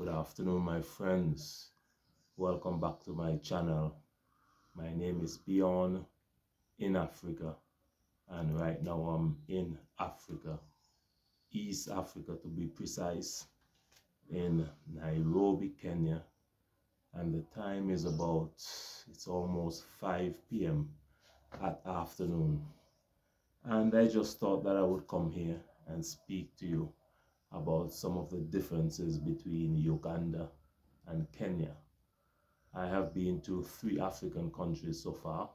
Good afternoon, my friends. Welcome back to my channel. My name is Bjorn in Africa, and right now I'm in Africa, East Africa to be precise, in Nairobi, Kenya, and the time is it's almost 5 p.m. at afternoon. And I just thought that I would come here and speak to you about some of the differences between Uganda and Kenya. I have been to 3 African countries so far,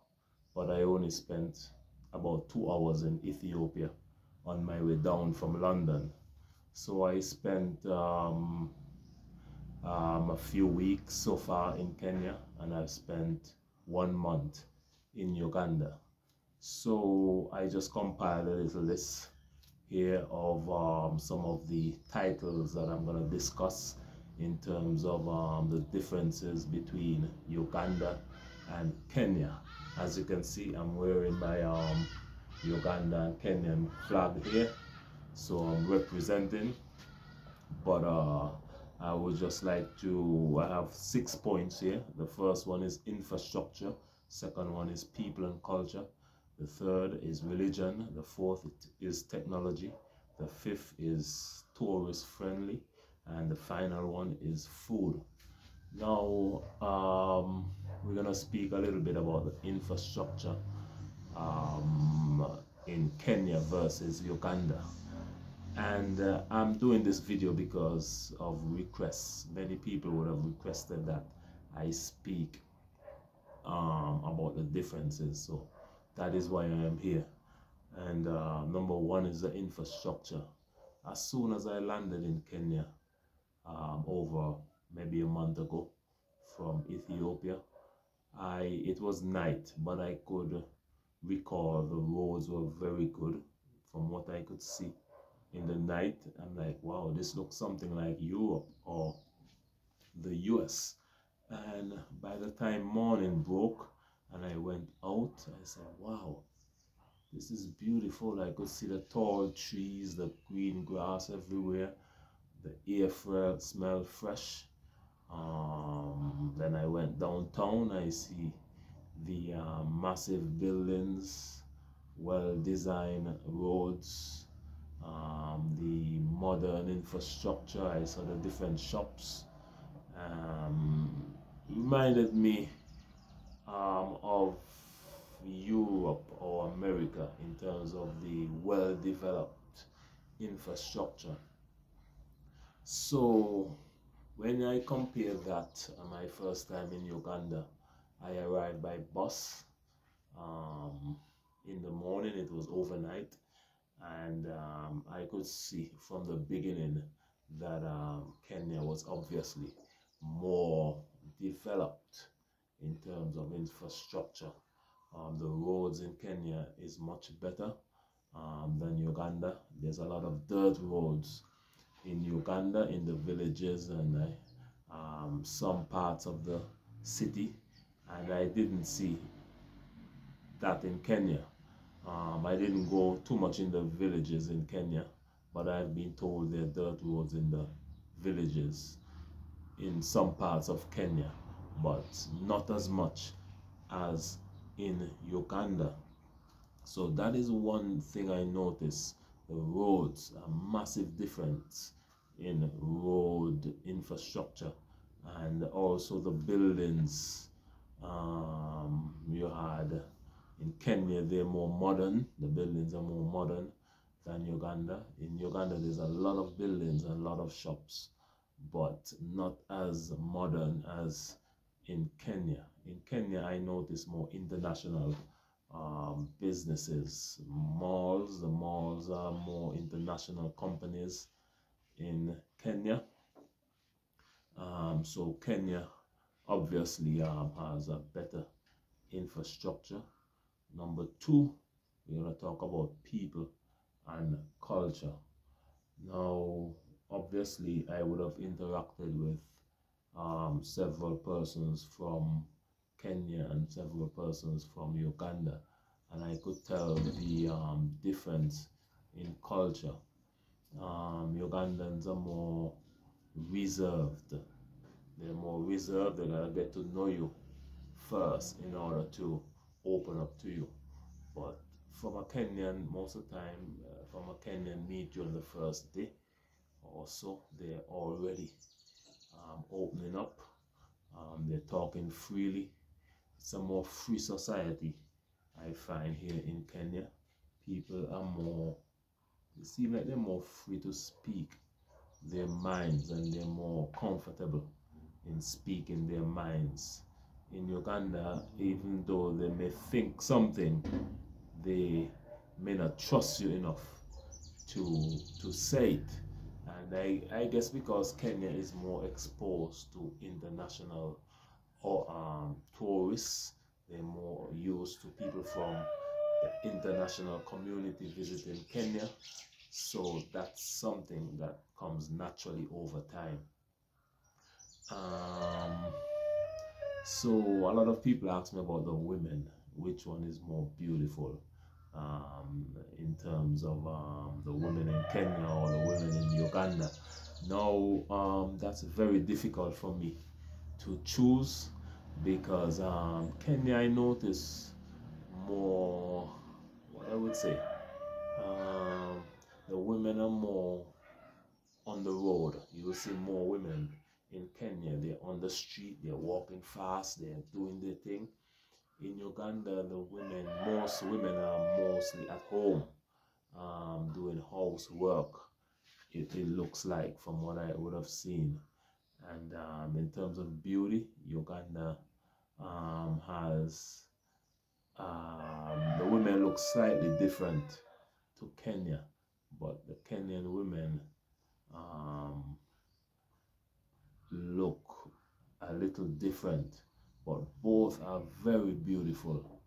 but I only spent about 2 hours in Ethiopia on my way down from London. So I spent a few weeks so far in Kenya, and I've spent 1 month in Uganda. So I just compiled a little list here of some of the titles that I'm going to discuss in terms of the differences between Uganda and Kenya. As you can see, I'm wearing my Uganda and Kenyan flag here, so I'm representing. But I would just like to, I have 6 points here. The first one is infrastructure, second one is people and culture, the third is religion, the fourth is technology, the fifth is tourist friendly, and the final one is food. Now we're gonna speak a little bit about the infrastructure in Kenya versus Uganda. And I'm doing this video because of requests. Many people would have requested that I speak about the differences, so that is why I am here. And number one is the infrastructure. As soon as I landed in Kenya over maybe a month ago from Ethiopia, it was night, but I could recall the roads were very good from what I could see in the night. I'm like, wow, this looks something like Europe or the US. And by the time morning broke and I went out, I said, wow, this is beautiful. I could see the tall trees, the green grass everywhere. The air smelled fresh. Then I went downtown. I see the massive buildings, well-designed roads, the modern infrastructure. I saw the different shops. Reminded me of Europe or America in terms of the well-developed infrastructure. So when I compare that, my first time in Uganda, I arrived by bus in the morning. It was overnight, and I could see from the beginning that Kenya was obviously more developed in terms of infrastructure. The roads in Kenya is much better than Uganda. There's a lot of dirt roads in Uganda, in the villages and some parts of the city, and I didn't see that in Kenya. I didn't go too much in the villages in Kenya, but I've been told there are dirt roads in the villages in some parts of Kenya, but not as much as in Uganda. So that is one thing I noticed. The roads, a massive difference in road infrastructure, and also the buildings. You had in Kenya, they're more modern. The buildings are more modern than Uganda. In Uganda, there's a lot of buildings and a lot of shops, but not as modern as in Kenya. In Kenya, I notice more international businesses, malls. The malls are more international companies in Kenya. So Kenya obviously has a better infrastructure. Number two, we're going to talk about people and culture. Now, obviously, I would have interacted with several persons from Kenya and several persons from Uganda, and I could tell the difference in culture. Ugandans are more reserved. They're more reserved. They're gonna get to know you first in order to open up to you. But from a Kenyan, most of the time, from a Kenyan meet you on the first day or so, they're already opening up. They're talking freely. It's a more free society, I find, here in Kenya. People are more, it seems like they're more free to speak their minds, and they're more comfortable in speaking their minds. In Uganda, even though they may think something, they may not trust you enough to say it. And I guess because Kenya is more exposed to international or tourists, they're more used to people from the international community visiting Kenya. So that's something that comes naturally over time. So a lot of people ask me about the women, which one is more beautiful in terms of the women in Kenya or the women in Uganda. Now, that's very difficult for me to choose, because Kenya, I notice more, what I would say, the women are more on the road. You will see more women in Kenya. They're on the street, they're walking fast, they're doing their thing. In Uganda, most women are mostly at home, doing housework. It looks like, from what I would have seen. And in terms of beauty, Uganda has the women look slightly different to Kenya, but the Kenyan women look a little different, but both are very beautiful.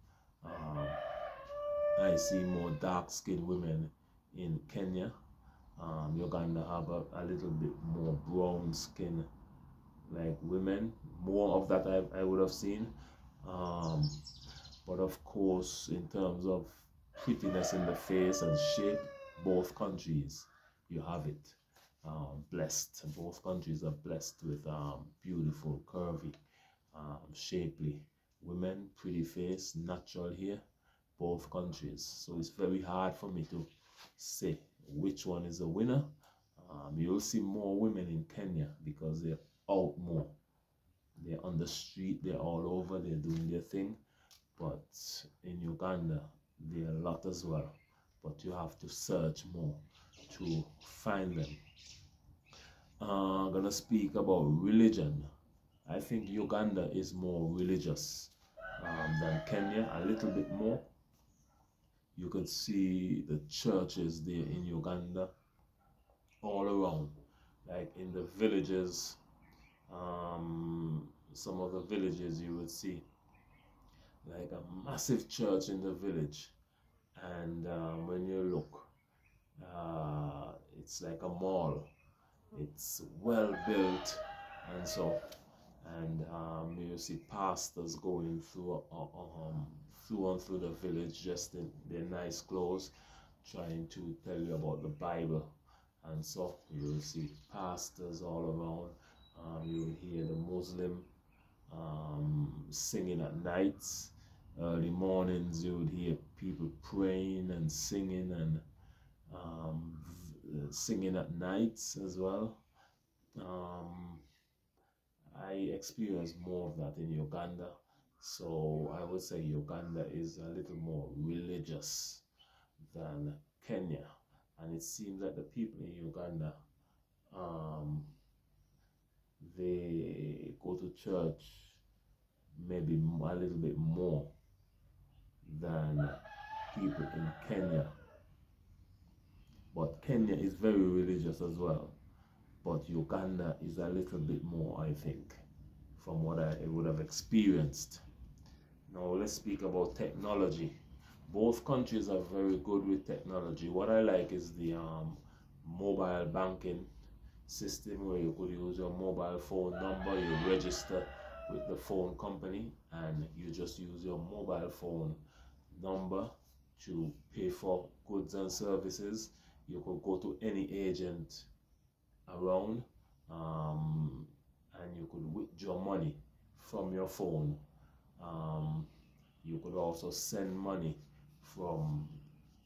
I see more dark-skinned women in Kenya. Uganda have a little bit more brown skin like women. More of that I would have seen. But of course, in terms of prettiness in the face and shape, both countries, you have it. Blessed. Both countries are blessed with beautiful, curvy, shapely women, pretty face, natural hair. Both countries. So it's very hard for me to say which one is a winner. You'll see more women in Kenya because they're out more. They're on the street, they're all over, they're doing their thing. But in Uganda, there are a lot as well. But you have to search more to find them. I'm going to speak about religion. I think Uganda is more religious than Kenya, a little bit more. You could see the churches there in Uganda all around, like in the villages. Some of the villages you would see like a massive church in the village, and when you look, it's like a mall. It's well built, and so, and you see pastors going through and through the village, just in their nice clothes, trying to tell you about the Bible. And so you'll see pastors all around. You'll hear the Muslim singing at nights. Early mornings you would hear people praying and singing, and singing at nights as well. I experienced more of that in Uganda. So I would say Uganda is a little more religious than Kenya. And it seems that the people in Uganda, they go to church maybe a little bit more than people in Kenya. But Kenya is very religious as well. But Uganda is a little bit more, I think, from what I would have experienced. Now let's speak about technology. Both countries are very good with technology. What I like is the mobile banking system, where you could use your mobile phone number, you register with the phone company, and you just use your mobile phone number to pay for goods and services. You could go to any agent around and you could withdraw money from your phone. You could also send money from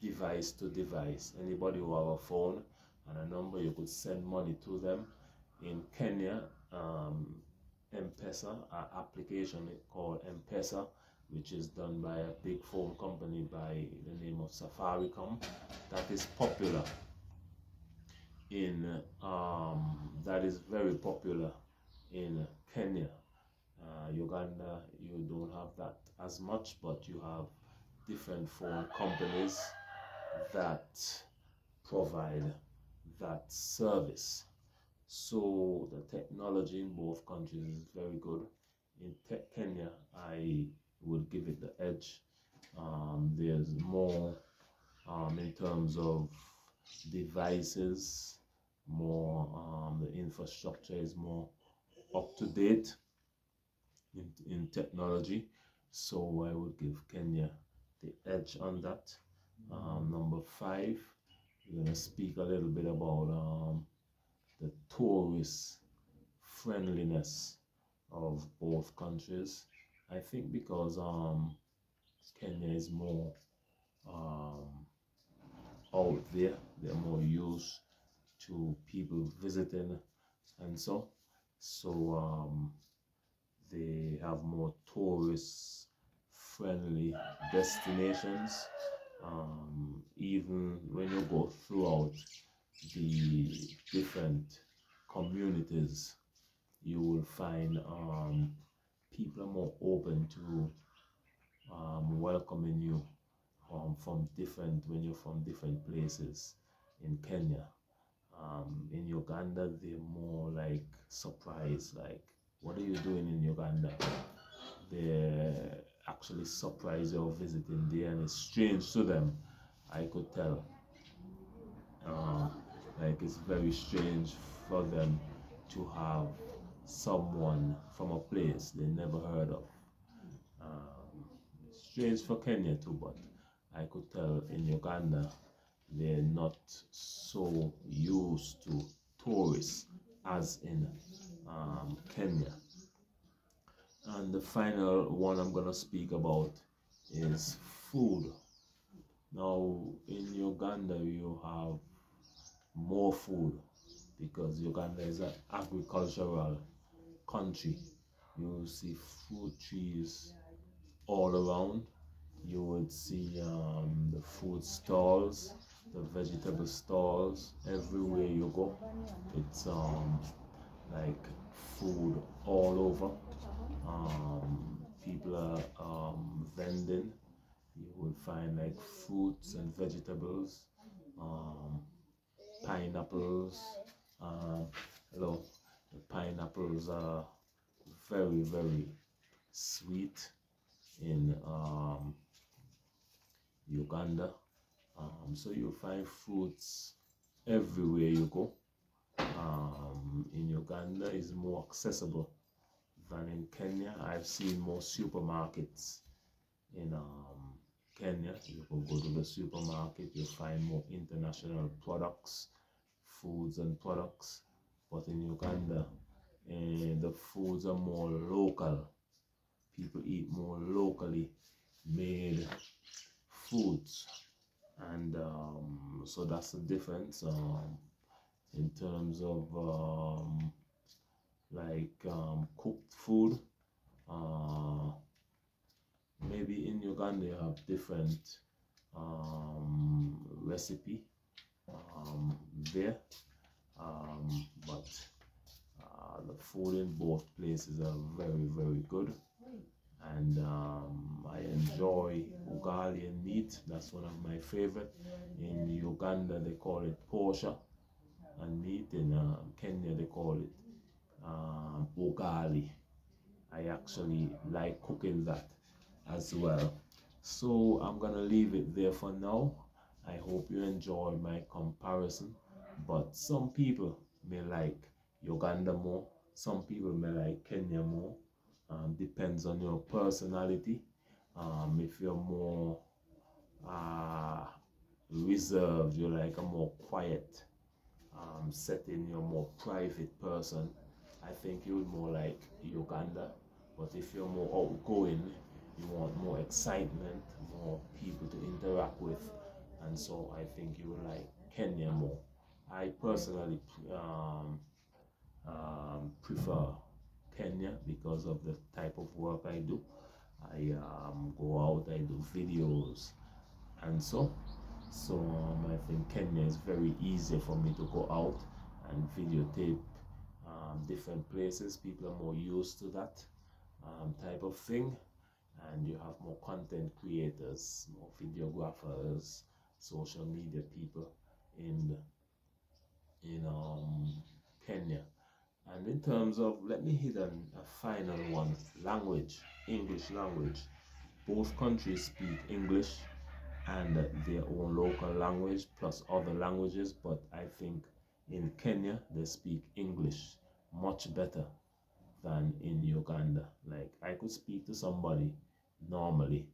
device to device. Anybody who have a phone and a number, you could send money to them. In Kenya, M-Pesa, an application called M-Pesa, which is done by a big phone company by the name of Safaricom, that is popular in that is very popular in Kenya. Uganda, you don't have that as much, but you have different phone companies that provide that service. So the technology in both countries is very good. In Kenya, I would give it the edge. There's more in terms of devices, more the infrastructure is more up to date in technology. So I would give Kenya the edge on that. Number 5, we're going to speak a little bit about the tourist friendliness of both countries. I think because Kenya is more out there, they're more used to people visiting and so they have more tourist friendly destinations. Even when you go throughout the different communities, you will find people are more open to welcoming you when you're from different places in Kenya. In Uganda, they're more like surprised, like, what are you doing in Uganda? They're actually surprised you're visiting there, and it's strange to them, I could tell. Like, it's very strange for them to have someone from a place they never heard of. Strange for Kenya too, but I could tell in Uganda they're not so used to tourists as in Kenya. And the final one I'm going to speak about is food. Now, in Uganda, you have more food because Uganda is an agricultural country. You see fruit trees all around. You would see the food stalls, the vegetable stalls everywhere you go. It's like food all over. People are vending. You will find like fruits and vegetables, pineapples. Hello, the pineapples are very, very sweet in Uganda. So you'll find fruits everywhere you go. In Uganda is more accessible than in Kenya. I've seen more supermarkets in Kenya. You can go to the supermarket, you'll find more international products, foods and products. But in Uganda, the foods are more local. People eat more locally made foods, and so that's the difference in terms of cooked food. Maybe in Uganda you have different recipe there, but the food in both places are very, very good. And I enjoy Ugalian meat. That's one of my favorite. In Uganda they call it portia and meat. In Kenya they call it ugali. I actually like cooking that as well. So I'm gonna leave it there for now. I hope you enjoyed my comparison, but some people may like Uganda more, some people may like Kenya more. Depends on your personality. If you're more reserved, you're like a more quiet setting, you're more private person, I think you would more like Uganda. But if you're more outgoing, you want more excitement, more people to interact with, and so I think you would like Kenya more. I personally prefer Kenya because of the type of work I do. I go out, I do videos, and I think Kenya is very easy for me to go out and videotape different places. People are more used to that type of thing, and you have more content creators, more videographers, social media people in Kenya. And in terms of, let me hit on a final one, language, English language. Both countries speak English and their own local language plus other languages, but I think in Kenya they speak English much better than in Uganda. Like, I could speak to somebody normally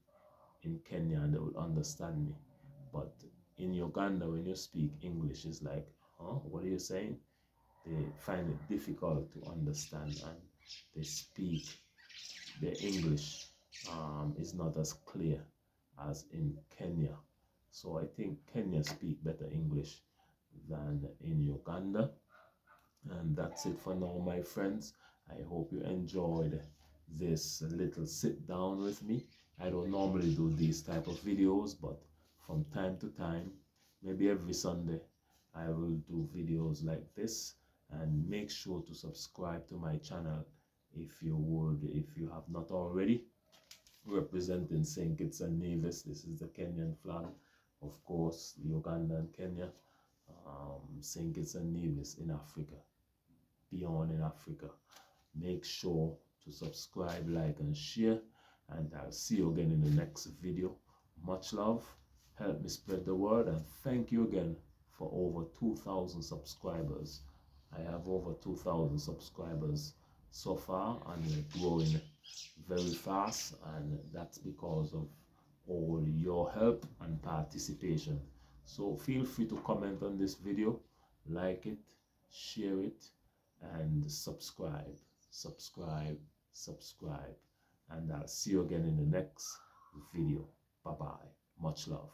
in Kenya and they would understand me, but in Uganda when you speak English it's like, huh, what are you saying? They find it difficult to understand, and they speak, their English is not as clear as in Kenya. So I think Kenya speak better English than in Uganda. And that's it for now, my friends. I hope you enjoyed this little sit down with me. I don't normally do these type of videos, but from time to time, maybe every Sunday, I will do videos like this. And make sure to subscribe to my channel if you would, if you have not already. Representing St. Kitts and Nevis, this is the Kenyan flag, of course, Uganda and Kenya. St. Kitts and Nevis in Africa, Bjorn in Africa. Make sure to subscribe, like, and share, and I'll see you again in the next video. Much love, help me spread the word, and thank you again for over 2,000 subscribers. I have over 2,000 subscribers so far, and we're growing very fast, and that's because of all your help and participation. So feel free to comment on this video, like it, share it, and subscribe, and I'll see you again in the next video. Bye bye. Much love.